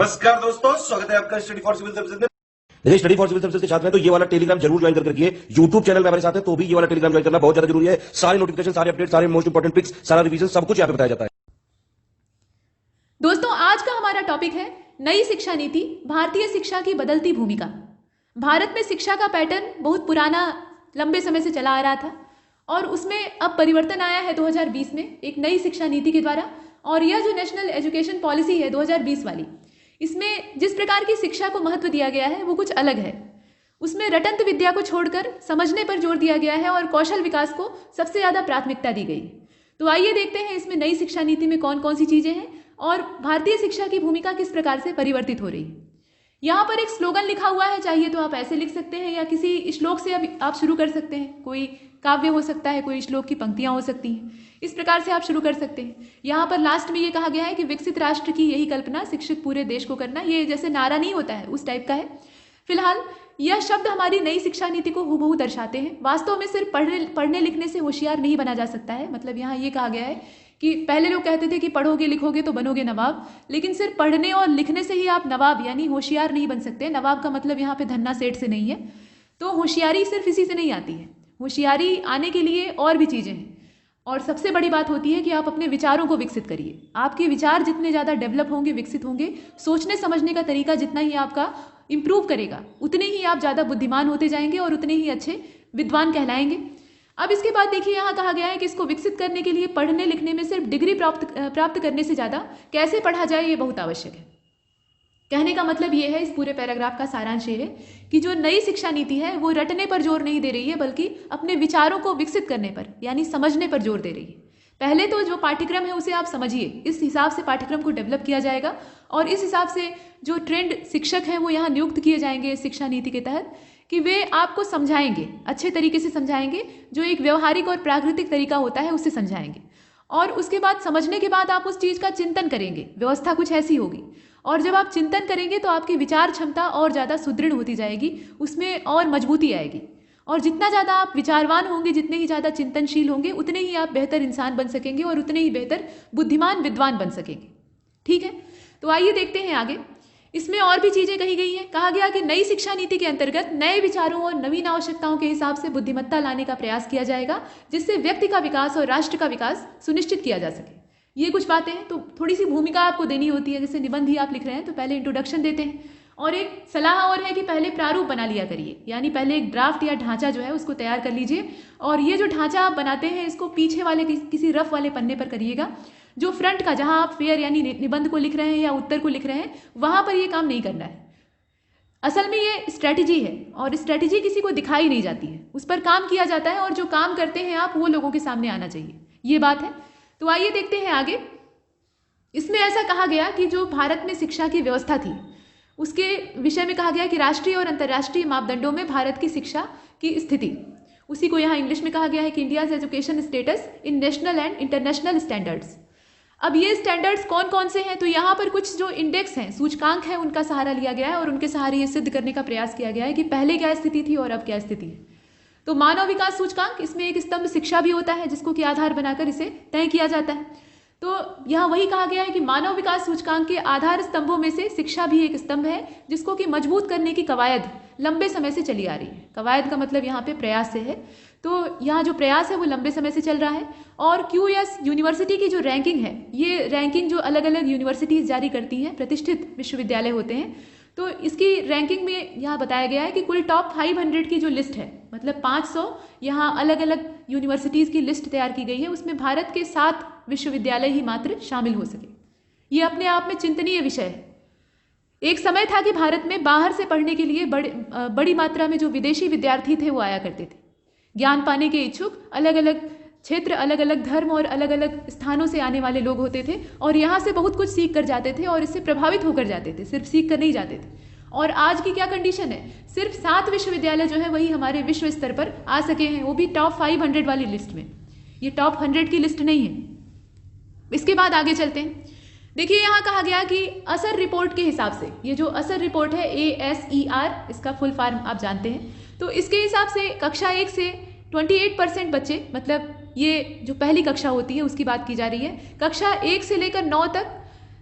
नमस्कार दोस्तों, स्वागत है आपका स्टडी फॉर सिविल सर्विसेज में। यदि स्टडी फॉर सिविल सर्विसेज के छात्र हैं तो ये वाला टेलीग्राम जरूर ज्वाइन करके रखिए। यूट्यूब चैनल में हमारे साथ है तो भी ये वाला टेलीग्राम ज्वाइन करना बहुत ज्यादा जरूरी है। सारे नोटिफिकेशन, सारे अपडेट, सारे मोस्ट इंपोर्टेंट ट्रिक्स, सारा रिवीजन सब कुछ यहाँ पे बताया जाता है। दोस्तों, आज का हमारा टॉपिक है नई शिक्षा नीति, भारतीय शिक्षा की बदलती भूमिका। भारत में शिक्षा का पैटर्न बहुत पुराना, लंबे समय से चला आ रहा था और उसमें अब परिवर्तन आया है 2020 में एक नई शिक्षा नीति के द्वारा। और यह जो नेशनल एजुकेशन पॉलिसी है 2020 वाली, इसमें जिस प्रकार की शिक्षा को महत्व दिया गया है वो कुछ अलग है। उसमें रटंत विद्या को छोड़कर समझने पर जोर दिया गया है और कौशल विकास को सबसे ज़्यादा प्राथमिकता दी गई। तो आइए देखते हैं इसमें नई शिक्षा नीति में कौन कौन सी चीज़ें हैं और भारतीय शिक्षा की भूमिका किस प्रकार से परिवर्तित हो रही है। यहाँ पर एक स्लोगन लिखा हुआ है, चाहिए तो आप ऐसे लिख सकते हैं या किसी श्लोक से अब आप शुरू कर सकते हैं। कोई काव्य हो सकता है, कोई श्लोक की पंक्तियाँ हो सकती हैं, इस प्रकार से आप शुरू कर सकते हैं। यहाँ पर लास्ट में ये कहा गया है कि विकसित राष्ट्र की यही कल्पना, शिक्षित पूरे देश को करना। ये जैसे नारा नहीं होता है उस टाइप का है। फिलहाल यह शब्द हमारी नई शिक्षा नीति को हूबहू दर्शाते हैं। वास्तव में सिर्फ पढ़ने लिखने से होशियार नहीं बना जा सकता है। मतलब यहाँ ये कहा गया है कि पहले लोग कहते थे कि पढ़ोगे लिखोगे तो बनोगे नवाब, लेकिन सिर्फ पढ़ने और लिखने से ही आप नवाब यानी होशियार नहीं बन सकते। नवाब का मतलब यहाँ पे धन्ना सेठ से नहीं है। तो होशियारी सिर्फ इसी से नहीं आती है। होशियारी आने के लिए और भी चीज़ें हैं और सबसे बड़ी बात होती है कि आप अपने विचारों को विकसित करिए। आपके विचार जितने ज़्यादा डेवलप होंगे, विकसित होंगे, सोचने समझने का तरीका जितना ही आपका इम्प्रूव करेगा, उतने ही आप ज़्यादा बुद्धिमान होते जाएंगे और उतने ही अच्छे विद्वान कहलाएंगे। अब इसके बाद देखिए, यहाँ कहा गया है कि इसको विकसित करने के लिए पढ़ने लिखने में सिर्फ डिग्री प्राप्त करने से ज़्यादा कैसे पढ़ा जाए ये बहुत आवश्यक है। कहने का मतलब ये है, इस पूरे पैराग्राफ का सारांश ये है कि जो नई शिक्षा नीति है वो रटने पर जोर नहीं दे रही है, बल्कि अपने विचारों को विकसित करने पर यानी समझने पर जोर दे रही है। पहले तो जो पाठ्यक्रम है उसे आप समझिए, इस हिसाब से पाठ्यक्रम को डेवलप किया जाएगा और इस हिसाब से जो ट्रेंड शिक्षक हैं वो यहाँ नियुक्त किए जाएंगे इस शिक्षा नीति के तहत कि वे आपको समझाएंगे, अच्छे तरीके से समझाएंगे, जो एक व्यवहारिक और प्राकृतिक तरीका होता है उससे समझाएंगे। और उसके बाद समझने के बाद आप उस चीज़ का चिंतन करेंगे, व्यवस्था कुछ ऐसी होगी। और जब आप चिंतन करेंगे तो आपकी विचार क्षमता और ज़्यादा सुदृढ़ होती जाएगी, उसमें और मजबूती आएगी। और जितना ज़्यादा आप विचारवान होंगे, जितने ही ज़्यादा चिंतनशील होंगे, उतने ही आप बेहतर इंसान बन सकेंगे और उतने ही बेहतर बुद्धिमान विद्वान बन सकेंगे। ठीक है, तो आइए देखते हैं आगे। इसमें और भी चीज़ें कही गई हैं। कहा गया कि नई शिक्षा नीति के अंतर्गत नए विचारों और नवीन आवश्यकताओं के हिसाब से बुद्धिमत्ता लाने का प्रयास किया जाएगा, जिससे व्यक्ति का विकास और राष्ट्र का विकास सुनिश्चित किया जा सके। ये कुछ बातें हैं। तो थोड़ी सी भूमिका आपको देनी होती है। जैसे निबंध ही आप लिख रहे हैं तो पहले इंट्रोडक्शन देते हैं और एक सलाह और है कि पहले प्रारूप बना लिया करिए, यानी पहले एक ड्राफ्ट या ढांचा जो है उसको तैयार कर लीजिए। और ये जो ढांचा आप बनाते हैं इसको पीछे वाले किसी रफ वाले पन्ने पर करिएगा। जो फ्रंट का, जहाँ आप फेयर यानी निबंध को लिख रहे हैं या उत्तर को लिख रहे हैं, वहाँ पर ये काम नहीं करना है। असल में ये स्ट्रैटेजी है और स्ट्रैटेजी किसी को दिखाई नहीं जाती है, उस पर काम किया जाता है और जो काम करते हैं आप वो लोगों के सामने आना चाहिए, ये बात है। तो आइए देखते हैं आगे। इसमें ऐसा कहा गया कि जो भारत में शिक्षा की व्यवस्था थी उसके विषय में कहा गया कि राष्ट्रीय और अंतर्राष्ट्रीय मापदंडों में भारत की शिक्षा की स्थिति, उसी को यहाँ इंग्लिश में कहा गया है कि India's education status in national and international standards. अब ये स्टैंडर्ड्स कौन कौन से हैं, तो यहाँ पर कुछ जो इंडेक्स हैं, सूचकांक हैं, उनका सहारा लिया गया है और उनके सहारे ये सिद्ध करने का प्रयास किया गया है कि पहले क्या स्थिति थी और अब क्या स्थिति है। तो मानव विकास सूचकांक, इसमें एक स्तंभ शिक्षा भी होता है जिसको कि आधार बनाकर इसे तय किया जाता है। तो यहाँ वही कहा गया है कि मानव विकास सूचकांक के आधार स्तंभों में से शिक्षा भी एक स्तंभ है, जिसको कि मजबूत करने की कवायद लंबे समय से चली आ रही है। कवायद का मतलब यहाँ पे प्रयास से है। तो यहाँ जो प्रयास है वो लंबे समय से चल रहा है। और QS यूनिवर्सिटी की जो रैंकिंग है, ये रैंकिंग जो अलग अलग यूनिवर्सिटीज़ जारी करती हैं, प्रतिष्ठित विश्वविद्यालय होते हैं, तो इसकी रैंकिंग में यहाँ बताया गया है कि कुल टॉप 500 की जो लिस्ट है, मतलब 500 यहाँ अलग अलग यूनिवर्सिटीज़ की लिस्ट तैयार की गई है, उसमें भारत के 7 विश्वविद्यालय ही मात्र शामिल हो सके। ये अपने आप में चिंतनीय विषय है। एक समय था कि भारत में बाहर से पढ़ने के लिए बड़ी मात्रा में जो विदेशी विद्यार्थी थे वो आया करते थे। ज्ञान पाने के इच्छुक, अलग अलग क्षेत्र, अलग अलग धर्म और अलग अलग स्थानों से आने वाले लोग होते थे और यहाँ से बहुत कुछ सीख कर जाते थे और इससे प्रभावित होकर जाते थे, सिर्फ सीख कर नहीं जाते थे। और आज की क्या कंडीशन है, सिर्फ 7 विश्वविद्यालय जो है वही हमारे विश्व स्तर पर आ सके हैं, वो भी टॉप 500 वाली लिस्ट में। ये टॉप 100 की लिस्ट नहीं है। इसके बाद आगे चलते हैं। देखिए, यहाँ कहा गया कि असर रिपोर्ट के हिसाब से, ये जो असर रिपोर्ट है ASER, इसका फुल फॉर्म आप जानते हैं, तो इसके हिसाब से कक्षा 1 से 28% बच्चे, मतलब ये जो पहली कक्षा होती है उसकी बात की जा रही है, कक्षा 1 से लेकर 9 तक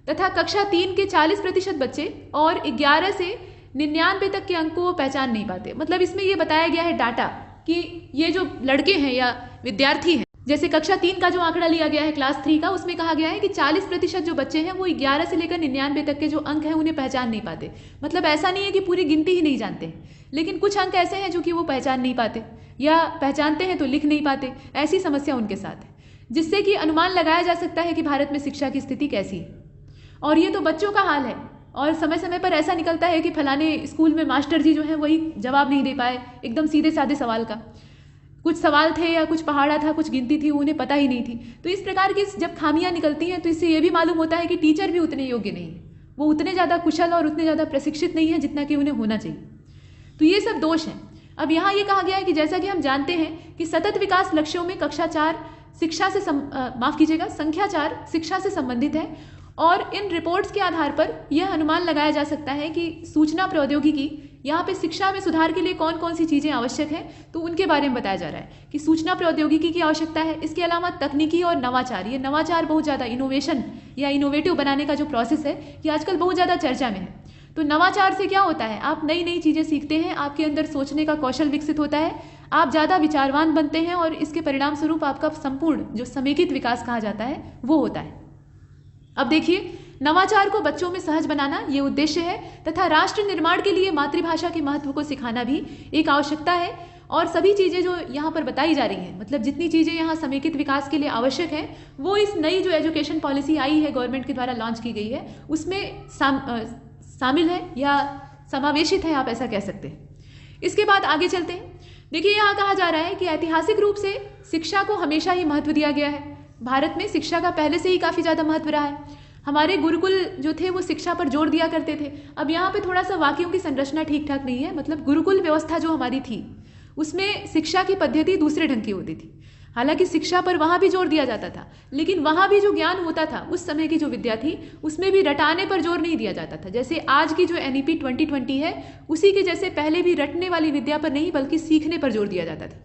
तथा कक्षा 3 के 40% बच्चे और 11 से 99 तक के अंक को वो पहचान नहीं पाते। मतलब इसमें ये बताया गया है डाटा कि ये जो लड़के हैं या विद्यार्थी हैं, जैसे कक्षा 3 का जो आंकड़ा लिया गया है क्लास 3 का, उसमें कहा गया है कि 40% जो बच्चे हैं वो 11 से लेकर 99 तक के जो अंक हैं उन्हें पहचान नहीं पाते। मतलब ऐसा नहीं है कि पूरी गिनती ही नहीं जानते हैं, लेकिन कुछ अंक ऐसे हैं जो कि वो पहचान नहीं पाते या पहचानते हैं तो लिख नहीं पाते। ऐसी समस्या उनके साथ है, जिससे कि अनुमान लगाया जा सकता है कि भारत में शिक्षा की स्थिति कैसी है। और ये तो बच्चों का हाल है, और समय समय पर ऐसा निकलता है कि फलाने स्कूल में मास्टर जी जो हैं वही जवाब नहीं दे पाए एकदम सीधे साधे सवाल का। कुछ सवाल थे या कुछ पहाड़ा था, कुछ गिनती थी, उन्हें पता ही नहीं थी। तो इस प्रकार की जब खामियां निकलती हैं तो इससे ये भी मालूम होता है कि टीचर भी उतने योग्य नहीं है, वो उतने ज़्यादा कुशल और उतने ज़्यादा प्रशिक्षित नहीं है जितना कि उन्हें होना चाहिए। तो ये सब दोष हैं। अब यहाँ ये कहा गया है कि जैसा कि हम जानते हैं कि सतत विकास लक्ष्यों में कक्षा 4 शिक्षा से संख्या 4 शिक्षा से संबंधित है, और इन रिपोर्ट्स के आधार पर यह अनुमान लगाया जा सकता है कि सूचना प्रौद्योगिकी यहाँ पे शिक्षा में सुधार के लिए कौन कौन सी चीज़ें आवश्यक हैं, तो उनके बारे में बताया जा रहा है कि सूचना प्रौद्योगिकी की आवश्यकता है। इसके अलावा तकनीकी और नवाचार, ये नवाचार बहुत ज़्यादा इनोवेशन या इनोवेटिव बनाने का जो प्रोसेस है ये आजकल बहुत ज़्यादा चर्चा में है। तो नवाचार से क्या होता है, आप नई नई चीज़ें सीखते हैं, आपके अंदर सोचने का कौशल विकसित होता है, आप ज़्यादा विचारवान बनते हैं, और इसके परिणाम स्वरूप आपका संपूर्ण जो समेकित विकास कहा जाता है वो होता है। अब देखिए, नवाचार को बच्चों में सहज बनाना ये उद्देश्य है, तथा राष्ट्र निर्माण के लिए मातृभाषा के महत्व को सिखाना भी एक आवश्यकता है। और सभी चीज़ें जो यहाँ पर बताई जा रही हैं, मतलब जितनी चीज़ें यहाँ समेकित विकास के लिए आवश्यक हैं, वो इस नई जो एजुकेशन पॉलिसी आई है, गवर्नमेंट के द्वारा लॉन्च की गई है, उसमें शामिल है या समावेशित है, आप ऐसा कह सकते हैं। इसके बाद आगे चलते हैं। देखिए, यहाँ कहा जा रहा है कि ऐतिहासिक रूप से शिक्षा को हमेशा ही महत्व दिया गया है। भारत में शिक्षा का पहले से ही काफ़ी ज़्यादा महत्व रहा है। हमारे गुरुकुल जो थे वो शिक्षा पर जोर दिया करते थे। अब यहाँ पे थोड़ा सा वाक्यों की संरचना ठीक ठाक नहीं है। मतलब गुरुकुल व्यवस्था जो हमारी थी उसमें शिक्षा की पद्धति दूसरे ढंग की होती थी। हालांकि शिक्षा पर वहाँ भी जोर दिया जाता था, लेकिन वहाँ भी जो ज्ञान होता था उस समय की जो विद्या थी उसमें भी रटाने पर जोर नहीं दिया जाता था। जैसे आज की जो NEP 2020 है उसी के जैसे पहले भी रटने वाली विद्या पर नहीं बल्कि सीखने पर जोर दिया जाता था,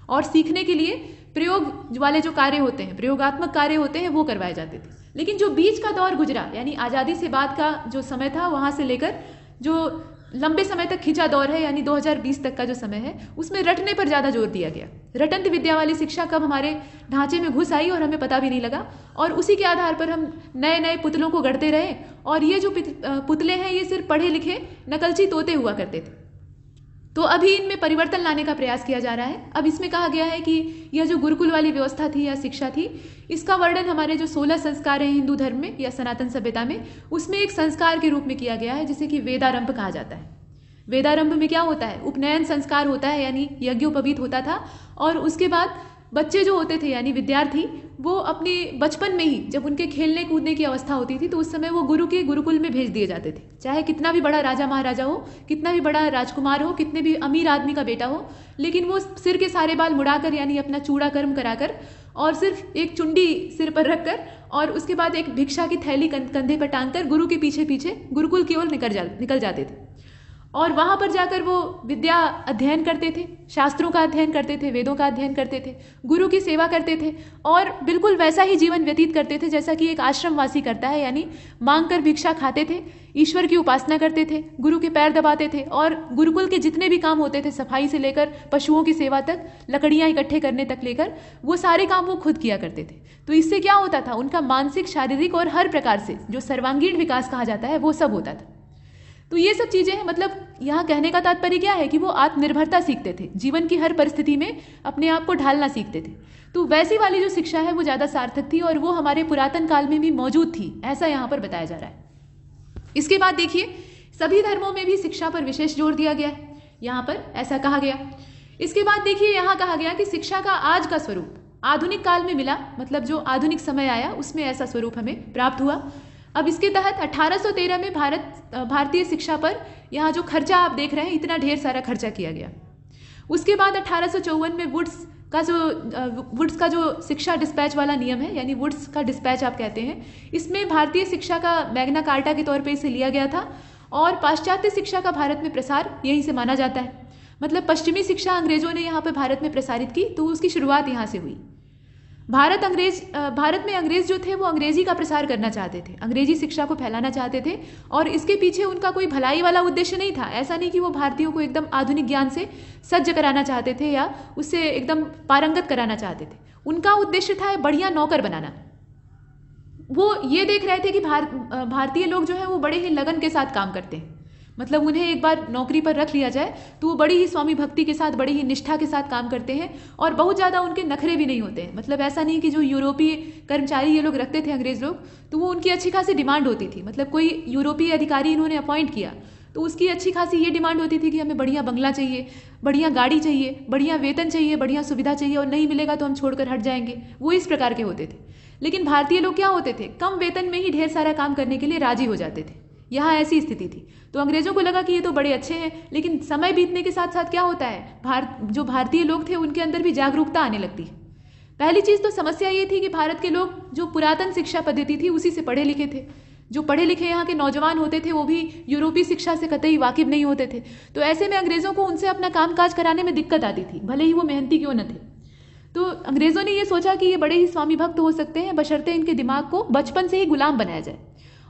और सीखने के लिए प्रयोग वाले जो कार्य होते हैं, प्रयोगात्मक कार्य होते हैं, वो करवाए जाते थे। लेकिन जो बीच का दौर गुजरा, यानी आज़ादी से बाद का जो समय था, वहाँ से लेकर जो लंबे समय तक खिंचा दौर है, यानी 2020 तक का जो समय है, उसमें रटने पर ज़्यादा जोर दिया गया। रटंत विद्या वाली शिक्षा कब हमारे ढांचे में घुस आई और हमें पता भी नहीं लगा, और उसी के आधार पर हम नए नए पुतलों को गढ़ते रहे, और ये जो पुतले हैं ये सिर्फ पढ़े लिखे नकलची तोते हुआ करते थे। तो अभी इनमें परिवर्तन लाने का प्रयास किया जा रहा है। अब इसमें कहा गया है कि यह जो गुरुकुल वाली व्यवस्था थी या शिक्षा थी, इसका वर्णन हमारे जो 16 संस्कार हैं हिंदू धर्म में या सनातन सभ्यता में, उसमें एक संस्कार के रूप में किया गया है जिसे कि वेदारंभ कहा जाता है। वेदारंभ में क्या होता है, उपनयन संस्कार होता है, यानी यज्ञोपवीत होता था, और उसके बाद बच्चे जो होते थे यानी विद्यार्थी, वो अपने बचपन में ही जब उनके खेलने कूदने की अवस्था होती थी तो उस समय वो गुरु के गुरुकुल में भेज दिए जाते थे। चाहे कितना भी बड़ा राजा महाराजा हो, कितना भी बड़ा राजकुमार हो, कितने भी अमीर आदमी का बेटा हो, लेकिन वो सिर के सारे बाल मुड़ाकर यानी अपना चूड़ा कर्म कराकर और सिर्फ एक चुंडी सिर पर रखकर और उसके बाद एक भिक्षा की थैली कंधे पर टांगकर गुरु के पीछे पीछे गुरुकुल की ओर निकल जाते थे, और वहाँ पर जाकर वो विद्या अध्ययन करते थे, शास्त्रों का अध्ययन करते थे, वेदों का अध्ययन करते थे, गुरु की सेवा करते थे, और बिल्कुल वैसा ही जीवन व्यतीत करते थे जैसा कि एक आश्रमवासी करता है, यानी मांग कर भिक्षा खाते थे, ईश्वर की उपासना करते थे, गुरु के पैर दबाते थे, और गुरुकुल के जितने भी काम होते थे, सफाई से लेकर पशुओं की सेवा तक, लकड़ियाँ इकट्ठे करने तक लेकर, वो सारे काम वो खुद किया करते थे। तो इससे क्या होता था, उनका मानसिक, शारीरिक और हर प्रकार से जो सर्वांगीण विकास कहा जाता है वो सब होता था। तो ये सब चीज़ें हैं। मतलब यहाँ कहने का तात्पर्य क्या है कि वो आत्मनिर्भरता सीखते थे, जीवन की हर परिस्थिति में अपने आप को ढालना सीखते थे। तो वैसी वाली जो शिक्षा है वो ज़्यादा सार्थक थी और वो हमारे पुरातन काल में भी मौजूद थी, ऐसा यहाँ पर बताया जा रहा है। इसके बाद देखिए, सभी धर्मों में भी शिक्षा पर विशेष जोर दिया गया है, यहाँ पर ऐसा कहा गया। इसके बाद देखिए, यहाँ कहा गया कि शिक्षा का आज का स्वरूप आधुनिक काल में मिला, मतलब जो आधुनिक समय आया उसमें ऐसा स्वरूप हमें प्राप्त हुआ। अब इसके तहत 1813 में भारतीय शिक्षा पर यहाँ जो खर्चा आप देख रहे हैं, इतना ढेर सारा खर्चा किया गया। उसके बाद 1854 में वुड्स का जो शिक्षा डिस्पैच वाला नियम है, यानी वुड्स का डिस्पैच आप कहते हैं, इसमें भारतीय शिक्षा का मैग्ना कार्टा के तौर पे इसे लिया गया था, और पाश्चात्य शिक्षा का भारत में प्रसार यहीं से माना जाता है। मतलब पश्चिमी शिक्षा अंग्रेजों ने यहाँ पर भारत में प्रसारित की, तो उसकी शुरुआत यहाँ से हुई। भारत में अंग्रेज जो थे वो अंग्रेजी का प्रसार करना चाहते थे, अंग्रेजी शिक्षा को फैलाना चाहते थे और इसके पीछे उनका कोई भलाई वाला उद्देश्य नहीं था। ऐसा नहीं कि वो भारतीयों को एकदम आधुनिक ज्ञान से सज्ज कराना चाहते थे या उससे एकदम पारंगत कराना चाहते थे। उनका उद्देश्य था बढ़िया नौकर बनाना। वो ये देख रहे थे कि भारतीय लोग जो है वो बड़े ही लगन के साथ काम करते हैं, मतलब उन्हें एक बार नौकरी पर रख लिया जाए तो वो बड़ी ही स्वामी भक्ति के साथ, बड़ी ही निष्ठा के साथ काम करते हैं और बहुत ज़्यादा उनके नखरे भी नहीं होते हैं। मतलब ऐसा नहीं कि जो यूरोपीय कर्मचारी ये लोग रखते थे अंग्रेज लोग, तो वो उनकी अच्छी खासी डिमांड होती थी। मतलब कोई यूरोपीय अधिकारी इन्होंने अपॉइंट किया तो उसकी अच्छी खासी ये डिमांड होती थी कि हमें बढ़िया बंगला चाहिए, बढ़िया गाड़ी चाहिए, बढ़िया वेतन चाहिए, बढ़िया सुविधा चाहिए और नहीं मिलेगा तो हम छोड़कर हट जाएंगे। वो इस प्रकार के होते थे। लेकिन भारतीय लोग क्या होते थे, कम वेतन में ही ढेर सारा काम करने के लिए राजी हो जाते थे। यहाँ ऐसी स्थिति थी। तो अंग्रेजों को लगा कि ये तो बड़े अच्छे हैं, लेकिन समय बीतने के साथ साथ क्या होता है, जो भारतीय लोग थे उनके अंदर भी जागरूकता आने लगती है। पहली चीज़ तो समस्या ये थी कि भारत के लोग जो पुरातन शिक्षा पद्धति थी उसी से पढ़े लिखे थे। जो पढ़े लिखे यहाँ के नौजवान होते थे वो भी यूरोपीय शिक्षा से कतई वाकिफ नहीं होते थे। तो ऐसे में अंग्रेज़ों को उनसे अपना कामकाज कराने में दिक्कत आती थी, भले ही वो मेहनती क्यों न थे। तो अंग्रेज़ों ने ये सोचा कि ये बड़े ही स्वामी भक्त हो सकते हैं बशर्ते इनके दिमाग को बचपन से ही गुलाम बनाया जाए।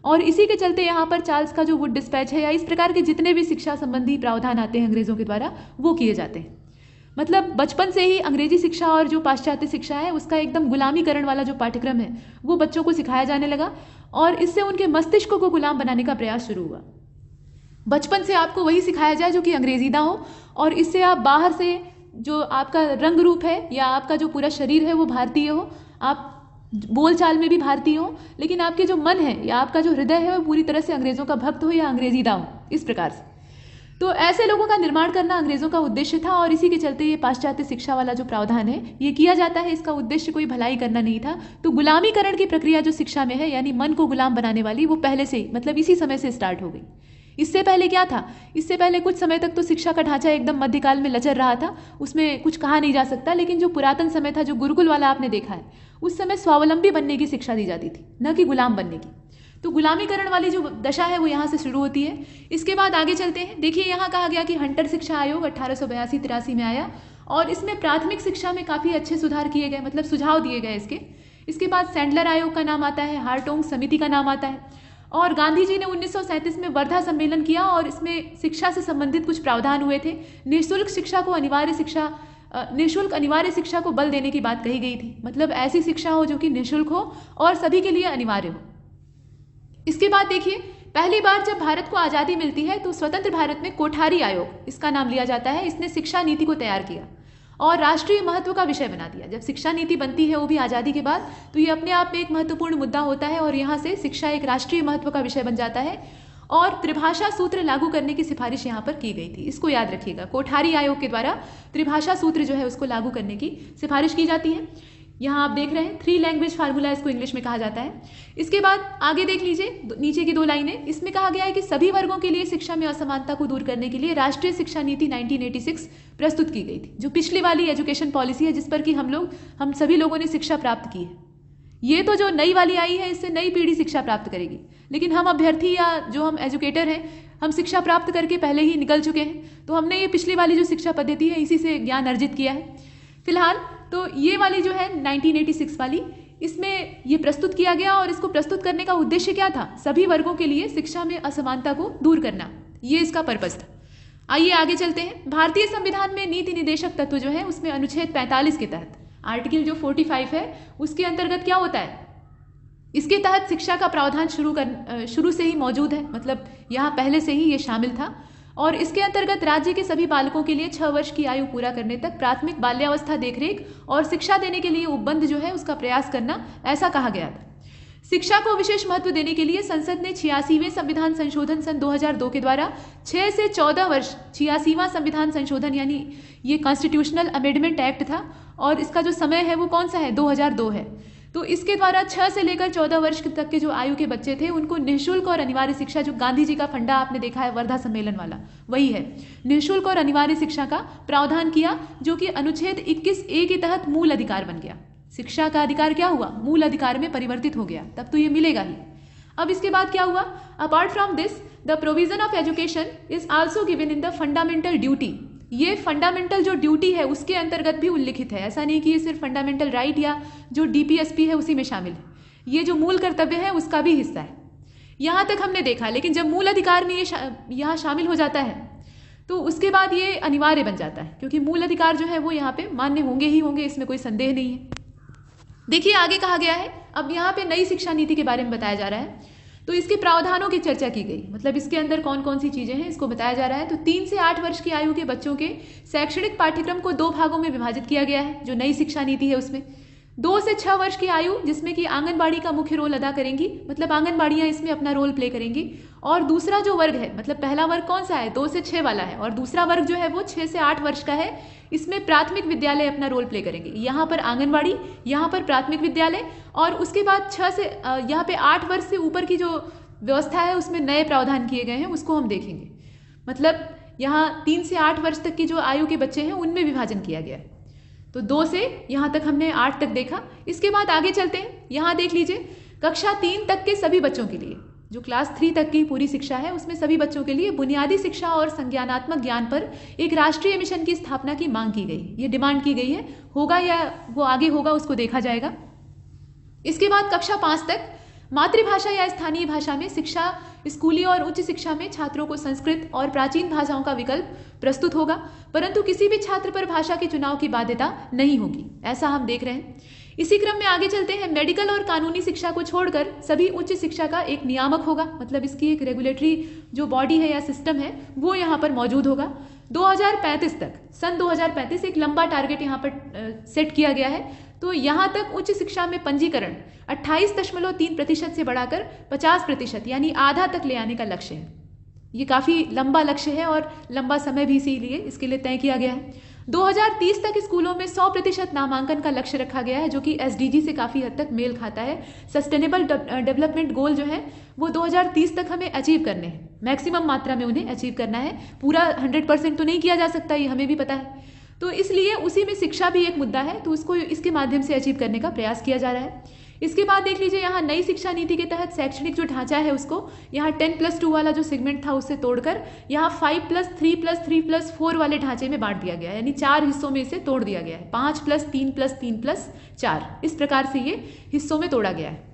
और इसी के चलते यहाँ पर चार्ल्स का जो वुड डिस्पैच है या इस प्रकार के जितने भी शिक्षा संबंधी प्रावधान आते हैं अंग्रेज़ों के द्वारा वो किए जाते हैं। मतलब बचपन से ही अंग्रेजी शिक्षा और जो पाश्चात्य शिक्षा है उसका एकदम गुलामीकरण वाला जो पाठ्यक्रम है वो बच्चों को सिखाया जाने लगा और इससे उनके मस्तिष्क को गुलाम बनाने का प्रयास शुरू हुआ। बचपन से आपको वही सिखाया जाए जो कि अंग्रेजीदा हो और इससे आप बाहर से जो आपका रंग रूप है या आपका जो पूरा शरीर है वो भारतीय हो, आप बोलचाल में भी भारतीय हो, लेकिन आपके जो मन है या आपका जो हृदय है वो पूरी तरह से अंग्रेज़ों का भक्त हो या अंग्रेजीदा हो, इस प्रकार से। तो ऐसे लोगों का निर्माण करना अंग्रेज़ों का उद्देश्य था और इसी के चलते ये पाश्चात्य शिक्षा वाला जो प्रावधान है ये किया जाता है। इसका उद्देश्य कोई भलाई करना नहीं था। तो गुलामीकरण की प्रक्रिया जो शिक्षा में है यानी मन को गुलाम बनाने वाली, वो पहले से ही मतलब इसी समय से स्टार्ट हो गई। इससे पहले क्या था, इससे पहले कुछ समय तक तो शिक्षा का ढांचा एकदम मध्यकाल में लचर रहा था, उसमें कुछ कहा नहीं जा सकता। लेकिन जो पुरातन समय था, जो गुरुकुल वाला आपने देखा है, उस समय स्वावलंबी बनने की शिक्षा दी जाती थी, न कि गुलाम बनने की। तो गुलामीकरण वाली जो दशा है वो यहाँ से शुरू होती है। इसके बाद आगे चलते हैं। देखिए यहाँ कहा गया कि हंटर शिक्षा आयोग 1882-83 में आया और इसमें प्राथमिक शिक्षा में काफ़ी अच्छे सुधार किए गए, मतलब सुझाव दिए गए इसके बाद सैंडलर आयोग का नाम आता है, हार्टोंग समिति का नाम आता है और गांधी जी ने 1937 में वर्धा सम्मेलन किया और इसमें शिक्षा से संबंधित कुछ प्रावधान हुए थे। निःशुल्क अनिवार्य शिक्षा को बल देने की बात कही गई थी। मतलब ऐसी शिक्षा हो जो कि निःशुल्क हो और सभी के लिए अनिवार्य हो। इसके बाद देखिए, पहली बार जब भारत को आज़ादी मिलती है तो स्वतंत्र भारत में कोठारी आयोग, इसका नाम लिया जाता है, इसने शिक्षा नीति को तैयार किया और राष्ट्रीय महत्व का विषय बना दिया। जब शिक्षा नीति बनती है वो भी आज़ादी के बाद, तो ये अपने आप में एक महत्वपूर्ण मुद्दा होता है और यहाँ से शिक्षा एक राष्ट्रीय महत्व का विषय बन जाता है और त्रिभाषा सूत्र लागू करने की सिफारिश यहाँ पर की गई थी। इसको याद रखिएगा, कोठारी आयोग के द्वारा त्रिभाषा सूत्र जो है उसको लागू करने की सिफारिश की जाती है। यहाँ आप देख रहे हैं 3 लैंग्वेज फार्मूला इसको इंग्लिश में कहा जाता है। इसके बाद आगे देख लीजिए नीचे की 2 लाइनें, इसमें कहा गया है कि सभी वर्गों के लिए शिक्षा में असमानता को दूर करने के लिए राष्ट्रीय शिक्षा नीति 1986 प्रस्तुत की गई थी, जो पिछली वाली एजुकेशन पॉलिसी है जिस पर कि हम सभी लोगों ने शिक्षा प्राप्त की है। ये तो जो नई वाली आई है इससे नई पीढ़ी शिक्षा प्राप्त करेगी, लेकिन हम अभ्यर्थी या जो हम एजुकेटर हैं हम शिक्षा प्राप्त करके पहले ही निकल चुके हैं, तो हमने ये पिछली वाली जो शिक्षा पद्धति है इसी से ज्ञान अर्जित किया है। फिलहाल तो ये वाली जो है 1986 वाली, इसमें ये प्रस्तुत किया गया और इसको प्रस्तुत करने का उद्देश्य क्या था, सभी वर्गों के लिए शिक्षा में असमानता को दूर करना, ये इसका पर्पस था। आइए आगे चलते हैं। भारतीय संविधान में नीति निदेशक तत्व जो है उसमें अनुच्छेद 45 के तहत आर्टिकल जो 45 है उसके अंतर्गत क्या होता है, इसके तहत शिक्षा का प्रावधान शुरू से ही मौजूद है, मतलब यहाँ पहले से ही ये शामिल था और इसके अंतर्गत राज्य के सभी बालकों के लिए 6 वर्ष की आयु पूरा करने तक प्राथमिक बाल्यावस्था देखरेख और शिक्षा देने के लिए उपबंध जो है उसका प्रयास करना, ऐसा कहा गया था। शिक्षा को विशेष महत्व देने के लिए संसद ने 86वें संविधान संशोधन सन 2002 के द्वारा 6 से 14 वर्ष 86वां संविधान संशोधन यानी ये कॉन्स्टिट्यूशनल अमेंडमेंट एक्ट था और इसका जो समय है वो कौन सा है, 2002 है। तो इसके द्वारा 6 से लेकर 14 वर्ष तक के जो आयु के बच्चे थे उनको निःशुल्क और अनिवार्य शिक्षा, जो गांधी जी का फंडा आपने देखा है वर्धा सम्मेलन वाला, वही है, निःशुल्क और अनिवार्य शिक्षा का प्रावधान किया, जो कि अनुच्छेद 21A के तहत मूल अधिकार बन गया। शिक्षा का अधिकार क्या हुआ, मूल अधिकार में परिवर्तित हो गया, तब तो ये मिलेगा ही। अब इसके बाद क्या हुआ, apart from this the provision of education is also given in the fundamental duty ये फंडामेंटल जो ड्यूटी है उसके अंतर्गत भी उल्लिखित है। ऐसा नहीं कि ये सिर्फ फंडामेंटल राइट या जो डीपीएसपी है उसी में शामिल है, ये जो मूल कर्तव्य है उसका भी हिस्सा है। यहाँ तक हमने देखा, लेकिन जब मूल अधिकार में ये यहाँ शामिल हो जाता है तो उसके बाद ये अनिवार्य बन जाता है, क्योंकि मूल अधिकार जो है वो यहाँ पे मान्य होंगे ही होंगे, इसमें कोई संदेह नहीं है। देखिए आगे कहा गया है, अब यहाँ पे नई शिक्षा नीति के बारे में बताया जा रहा है। तो इसके प्रावधानों की चर्चा की गई, मतलब इसके अंदर कौन कौन सी चीजें हैं इसको बताया जा रहा है। तो 3 से 8 वर्ष की आयु के बच्चों के शैक्षणिक पाठ्यक्रम को 2 भागों में विभाजित किया गया है, जो नई शिक्षा नीति है उसमें। 2 से 6 वर्ष की आयु जिसमें कि आंगनबाड़ी का मुख्य रोल अदा करेंगी, मतलब आंगनबाड़ियां इसमें अपना रोल प्ले करेंगी। और दूसरा जो वर्ग है, मतलब पहला वर्ग कौन सा है, 2 से 6 वाला है, और दूसरा वर्ग जो है वो 6 से 8 वर्ष का है। इसमें प्राथमिक विद्यालय अपना रोल प्ले करेंगे। यहाँ पर आंगनबाड़ी, यहाँ पर प्राथमिक विद्यालय, और उसके बाद 6 से यहाँ पे 8 वर्ष से ऊपर की जो व्यवस्था है उसमें नए प्रावधान किए गए हैं, उसको हम देखेंगे। मतलब यहाँ 3 से 8 वर्ष तक की जो आयु के बच्चे हैं उनमें विभाजन किया गया है। तो 2 से यहाँ तक हमने 8 तक देखा। इसके बाद आगे चलते हैं, यहाँ देख लीजिए कक्षा 3 तक के सभी बच्चों के लिए, जो क्लास 3 तक की पूरी शिक्षा है उसमें सभी बच्चों के लिए बुनियादी शिक्षा और संज्ञानात्मक ज्ञान पर एक राष्ट्रीय मिशन की स्थापना की मांग की गई, ये डिमांड की गई है। होगा या वो आगे होगा उसको देखा जाएगा। इसके बाद कक्षा 5 तक मातृभाषा या स्थानीय भाषा में शिक्षा, स्कूली और उच्च शिक्षा में छात्रों को संस्कृत और प्राचीन भाषाओं का विकल्प प्रस्तुत होगा, परंतु किसी भी छात्र पर भाषा के चुनाव की बाध्यता नहीं होगी, ऐसा हम देख रहे हैं। इसी क्रम में आगे चलते हैं, मेडिकल और कानूनी शिक्षा को छोड़कर सभी उच्च शिक्षा का एक नियामक होगा, मतलब इसकी एक रेगुलेटरी जो बॉडी है या सिस्टम है वो यहाँ पर मौजूद होगा। 2035 तक, सन 2035 एक लंबा टारगेट यहाँ पर सेट किया गया है। तो यहाँ तक उच्च शिक्षा में पंजीकरण 28.3% से बढ़ाकर 50% यानी आधा तक ले आने का लक्ष्य है। ये काफ़ी लंबा लक्ष्य है और लंबा समय भी इसीलिए इसके लिए तय किया गया है। 2030 तक स्कूलों में 100% नामांकन का लक्ष्य रखा गया है, जो कि SDG से काफ़ी हद तक मेल खाता है। सस्टेनेबल डेवलपमेंट गोल जो है वो 2030 तक हमें अचीव करने हैं, मैक्सिमम मात्रा में उन्हें अचीव करना है। पूरा 100% तो नहीं किया जा सकता, ये हमें भी पता है। तो इसलिए उसी में शिक्षा भी एक मुद्दा है, तो उसको इसके माध्यम से अचीव करने का प्रयास किया जा रहा है। इसके बाद देख लीजिए यहाँ नई शिक्षा नीति के तहत शैक्षणिक जो ढांचा है उसको यहाँ 10+2 वाला जो सेगमेंट था उससे तोड़कर यहाँ 5+3+3+4 वाले ढांचे में बांट दिया गया है, यानी 4 हिस्सों में इसे तोड़ दिया गया है। 5+3+3+4 इस प्रकार से ये हिस्सों में तोड़ा गया है।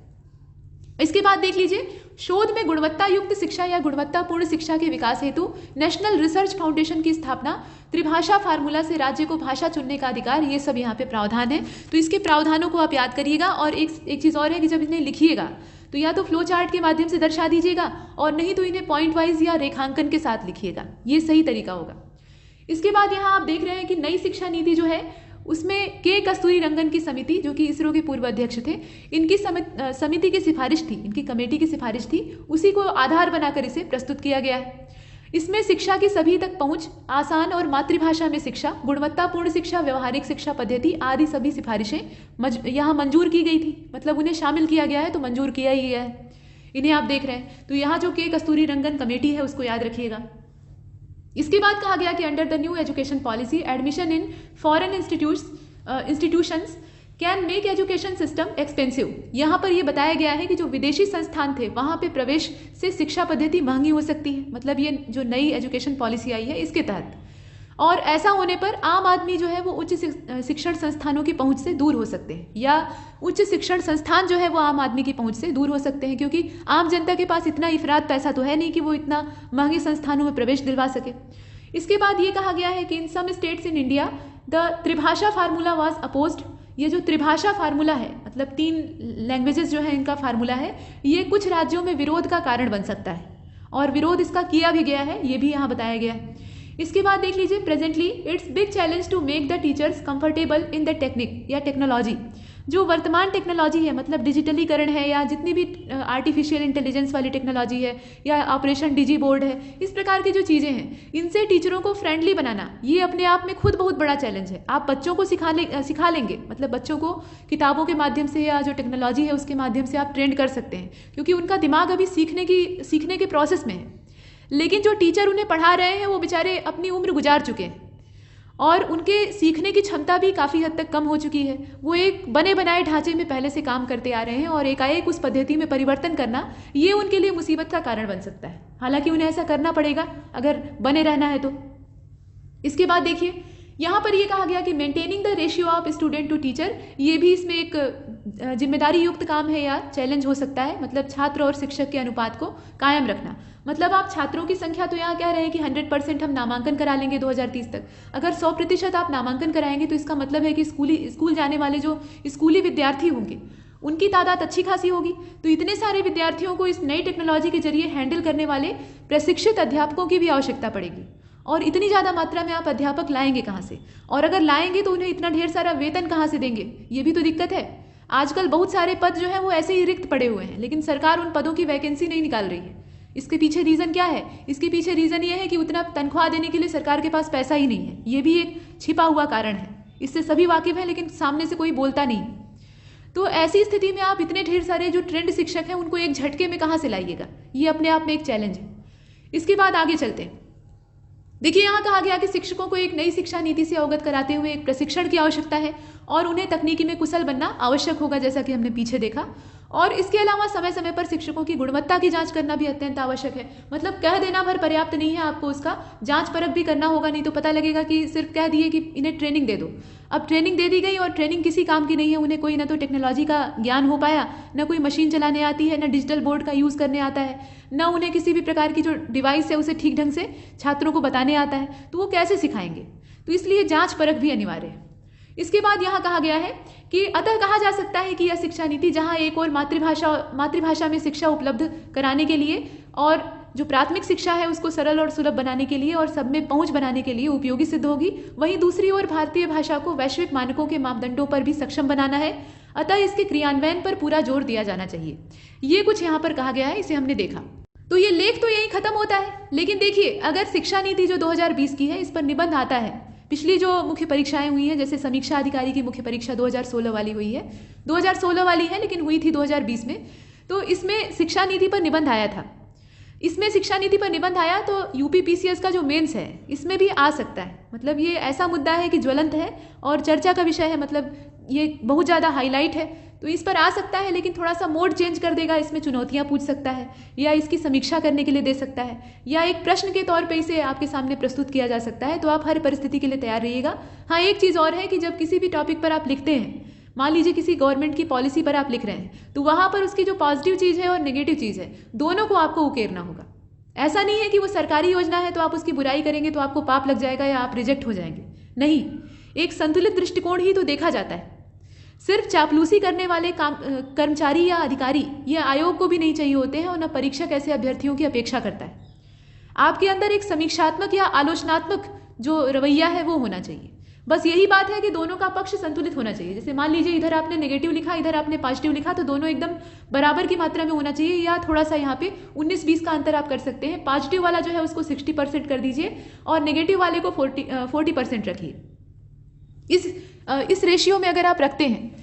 इसके बाद देख लीजिए शोध में गुणवत्ता युक्त शिक्षा या गुणवत्तापूर्ण शिक्षा के विकास हेतु नेशनल रिसर्च फाउंडेशन की स्थापना, त्रिभाषा फार्मूला से राज्य को भाषा चुनने का अधिकार, ये सब यहाँ पे प्रावधान है। तो इसके प्रावधानों को आप याद करिएगा। और एक चीज़ और है कि जब इन्हें लिखिएगा तो या तो फ्लो चार्ट के माध्यम से दर्शा दीजिएगा और नहीं तो इन्हें पॉइंट वाइज या रेखांकन के साथ लिखिएगा, ये सही तरीका होगा। इसके बाद यहाँ आप देख रहे हैं कि नई शिक्षा नीति जो है उसमें के कस्तूरी रंगन की समिति, जो कि इसरो के पूर्व अध्यक्ष थे, इनकी समिति की सिफारिश थी, इनकी कमेटी की सिफारिश थी, उसी को आधार बनाकर इसे प्रस्तुत किया गया है। इसमें शिक्षा की सभी तक पहुंच, आसान और मातृभाषा में शिक्षा, गुणवत्तापूर्ण शिक्षा, व्यवहारिक शिक्षा पद्धति आदि सभी सिफारिशें यहाँ मंजूर की गई थी, मतलब उन्हें शामिल किया गया है तो मंजूर किया ही गया है। इन्हें आप देख रहे हैं। तो यहाँ जो के कस्तूरी रंगन कमेटी है उसको याद रखिएगा। इसके बाद कहा गया कि under the new education policy admission in foreign institutions can make education system expensive. यहाँ पर ये बताया गया है कि जो विदेशी संस्थान थे वहाँ पे प्रवेश से शिक्षा पद्धति महंगी हो सकती है, मतलब ये जो नई एजुकेशन पॉलिसी आई है इसके तहत। और ऐसा होने पर आम आदमी जो है वो उच्च शिक्षण संस्थानों की पहुंच से दूर हो सकते हैं, या उच्च शिक्षण संस्थान जो है वो आम आदमी की पहुंच से दूर हो सकते हैं, क्योंकि आम जनता के पास इतना इफरात पैसा तो है नहीं कि वो इतना महंगे संस्थानों में प्रवेश दिलवा सके। इसके बाद ये कहा गया है कि in some states in India the tribhasha formula was opposed. ये जो त्रिभाषा फार्मूला है, मतलब 3 लैंग्वेजेस जो है इनका फार्मूला है, ये कुछ राज्यों में विरोध का कारण बन सकता है और विरोध इसका किया भी गया है, ये भी यहाँ बताया गया है। इसके बाद देख लीजिए presently it's big challenge to make the teachers comfortable in the technique या टेक्नोलॉजी। जो वर्तमान टेक्नोलॉजी है, मतलब डिजिटलीकरण है या जितनी भी आर्टिफिशियल इंटेलिजेंस वाली टेक्नोलॉजी है या ऑपरेशन डिजी बोर्ड है, इस प्रकार की जो चीज़ें हैं इनसे टीचरों को फ्रेंडली बनाना, ये अपने आप में खुद बहुत बड़ा चैलेंज है। आप बच्चों को सिखा लेंगे, मतलब बच्चों को किताबों के माध्यम से या जो टेक्नोलॉजी है उसके माध्यम से आप ट्रेंड कर सकते हैं, क्योंकि उनका दिमाग अभी सीखने के प्रोसेस में है। लेकिन जो टीचर उन्हें पढ़ा रहे हैं वो बेचारे अपनी उम्र गुजार चुके हैं और उनके सीखने की क्षमता भी काफ़ी हद तक कम हो चुकी है। वो एक बने बनाए ढांचे में पहले से काम करते आ रहे हैं और एकाएक उस पद्धति में परिवर्तन करना ये उनके लिए मुसीबत का कारण बन सकता है। हालांकि उन्हें ऐसा करना पड़ेगा अगर बने रहना है तो। इसके बाद देखिए यहाँ पर ये कहा गया कि maintaining the ratio of student to teacher, ये भी इसमें एक जिम्मेदारी युक्त काम है या चैलेंज हो सकता है। मतलब छात्र और शिक्षक के अनुपात को कायम रखना। मतलब आप छात्रों की संख्या तो यहाँ कह रहे हैं कि 100% हम नामांकन करा लेंगे 2030 तक। अगर 100% आप नामांकन कराएंगे तो इसका मतलब है कि स्कूल जाने वाले जो स्कूली विद्यार्थी होंगे उनकी तादाद अच्छी खासी होगी। तो इतने सारे विद्यार्थियों को इस नई टेक्नोलॉजी के जरिए हैंडल करने वाले प्रशिक्षित अध्यापकों की भी आवश्यकता पड़ेगी। और इतनी ज़्यादा मात्रा में आप अध्यापक लाएंगे कहाँ से, और अगर लाएंगे तो उन्हें इतना ढेर सारा वेतन कहाँ से देंगे, ये भी तो दिक्कत है। आजकल बहुत सारे पद जो है वो ऐसे ही रिक्त पड़े हुए हैं, लेकिन सरकार उन पदों की वैकेंसी नहीं निकाल रही है। इसके पीछे रीज़न क्या है? इसके पीछे रीज़न ये है कि उतना तनख्वाह देने के लिए सरकार के पास पैसा ही नहीं है। ये भी एक छिपा हुआ कारण है, इससे सभी वाकिफ हैं लेकिन सामने से कोई बोलता नहीं। तो ऐसी स्थिति में आप इतने ढेर सारे जो ट्रेंड शिक्षक हैं उनको एक झटके में कहाँ से लाइएगा, ये अपने आप में एक चैलेंज है। इसके बाद आगे चलते हैं। देखिए यहाँ कहा गया कि शिक्षकों को एक नई शिक्षा नीति से अवगत कराते हुए एक प्रशिक्षण की आवश्यकता है और उन्हें तकनीकी में कुशल बनना आवश्यक होगा, जैसा कि हमने पीछे देखा। और इसके अलावा समय समय पर शिक्षकों की गुणवत्ता की जांच करना भी अत्यंत आवश्यक है। मतलब कह देना भर पर्याप्त नहीं है, आपको उसका जांच परख भी करना होगा, नहीं तो पता लगेगा कि सिर्फ कह दिए कि इन्हें ट्रेनिंग दे दो। अब ट्रेनिंग दे दी गई और ट्रेनिंग किसी काम की नहीं है, उन्हें कोई ना तो टेक्नोलॉजी का ज्ञान हो पाया, न कोई मशीन चलाने आती है, न डिजिटल बोर्ड का यूज़ करने आता है, न उन्हें किसी भी प्रकार की जो डिवाइस है उसे ठीक ढंग से छात्रों को बताने आता है, तो वो कैसे सिखाएंगे। तो इसलिए जांच परख भी अनिवार्य है। इसके बाद यहाँ कहा गया है कि अतः कहा जा सकता है कि यह शिक्षा नीति जहाँ एक और मातृभाषा में शिक्षा उपलब्ध कराने के लिए और जो प्राथमिक शिक्षा है उसको सरल और सुलभ बनाने के लिए और सब में पहुंच बनाने के लिए उपयोगी सिद्ध होगी, वहीं दूसरी ओर भारतीय भाषा को वैश्विक मानकों के मापदंडों पर भी सक्षम बनाना है। अतः इसके क्रियान्वयन पर पूरा जोर दिया जाना चाहिए। ये कुछ यहाँ पर कहा गया है, इसे हमने देखा। तो ये लेख तो यही खत्म होता है, लेकिन देखिए अगर शिक्षा नीति जो 2020 की है इस पर निबंध आता है, पिछली जो मुख्य परीक्षाएं हुई हैं, जैसे समीक्षा अधिकारी की मुख्य परीक्षा 2016 वाली हुई है, 2016 वाली है लेकिन हुई थी 2020 में, तो इसमें शिक्षा नीति पर निबंध आया था। इसमें शिक्षा नीति पर निबंध आया तो यूपीपीसीएस का जो मेंस है इसमें भी आ सकता है। मतलब ये ऐसा मुद्दा है कि ज्वलंत है और चर्चा का विषय है, मतलब ये बहुत ज़्यादा हाईलाइट है, तो इस पर आ सकता है, लेकिन थोड़ा सा मोड चेंज कर देगा, इसमें चुनौतियाँ पूछ सकता है या इसकी समीक्षा करने के लिए दे सकता है या एक प्रश्न के तौर पे इसे आपके सामने प्रस्तुत किया जा सकता है। तो आप हर परिस्थिति के लिए तैयार रहिएगा। हाँ, एक चीज़ और है कि जब किसी भी टॉपिक पर आप लिखते हैं, मान लीजिए किसी गवर्नमेंट की पॉलिसी पर आप लिख रहे हैं, तो वहाँ पर उसकी जो पॉजिटिव चीज़ है और नेगेटिव चीज़ है दोनों को आपको उकेरना होगा। ऐसा नहीं है कि वो सरकारी योजना है तो आप उसकी बुराई करेंगे तो आपको पाप लग जाएगा या आप रिजेक्ट हो जाएंगे। नहीं, एक संतुलित दृष्टिकोण ही तो देखा जाता है। सिर्फ चापलूसी करने वाले कर्मचारी या अधिकारी या आयोग को भी नहीं चाहिए होते हैं और न परीक्षक ऐसे अभ्यर्थियों की अपेक्षा करता है। आपके अंदर एक समीक्षात्मक या आलोचनात्मक जो रवैया है वो होना चाहिए। बस यही बात है कि दोनों का पक्ष संतुलित होना चाहिए। जैसे मान लीजिए इधर आपने नेगेटिव लिखा, इधर आपने पॉजिटिव लिखा, तो दोनों एकदम बराबर की मात्रा में होना चाहिए, या थोड़ा सा यहाँ पे 19-20 का अंतर आप कर सकते हैं। पॉजिटिव वाला जो है उसको 60% कर दीजिए और नेगेटिव वाले को 40% रखिए। इस रेशियो में अगर आप रखते हैं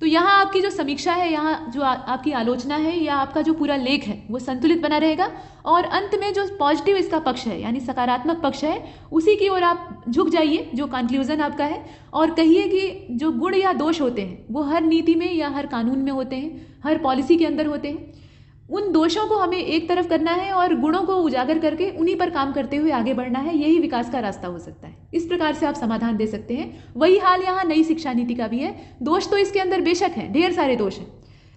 तो यहाँ आपकी जो समीक्षा है, यहाँ जो आपकी आलोचना है या आपका जो पूरा लेख है वो संतुलित बना रहेगा और अंत में जो पॉजिटिव इसका पक्ष है यानी सकारात्मक पक्ष है उसी की ओर आप झुक जाइए, जो कंक्लूजन आपका है, और कहिए कि जो गुण या दोष होते हैं वो हर नीति में या हर कानून में होते हैं, हर पॉलिसी के अंदर होते हैं। उन दोषों को हमें एक तरफ करना है और गुणों को उजागर करके उन्हीं पर काम करते हुए आगे बढ़ना है। यही विकास का रास्ता हो सकता है। इस प्रकार से आप समाधान दे सकते हैं। वही हाल यहाँ नई शिक्षा नीति का भी है। दोष तो इसके अंदर बेशक हैं, ढेर सारे दोष हैं,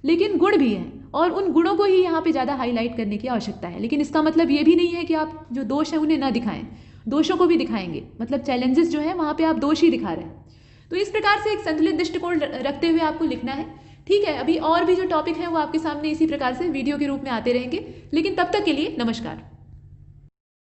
लेकिन गुण भी हैं और उन गुणों को ही यहाँ पे ज़्यादा हाईलाइट करने की आवश्यकता है। लेकिन इसका मतलब ये भी नहीं है कि आप जो दोष हैं उन्हें ना दिखाएं, दोषों को भी दिखाएंगे। मतलब चैलेंजेस जो है वहाँ पर आप दोष ही दिखा रहे हैं। तो इस प्रकार से एक संतुलित दृष्टिकोण रखते हुए आपको लिखना है। ठीक है, अभी और भी जो टॉपिक है वो आपके सामने इसी प्रकार से वीडियो के रूप में आते रहेंगे, लेकिन तब तक के लिए नमस्कार।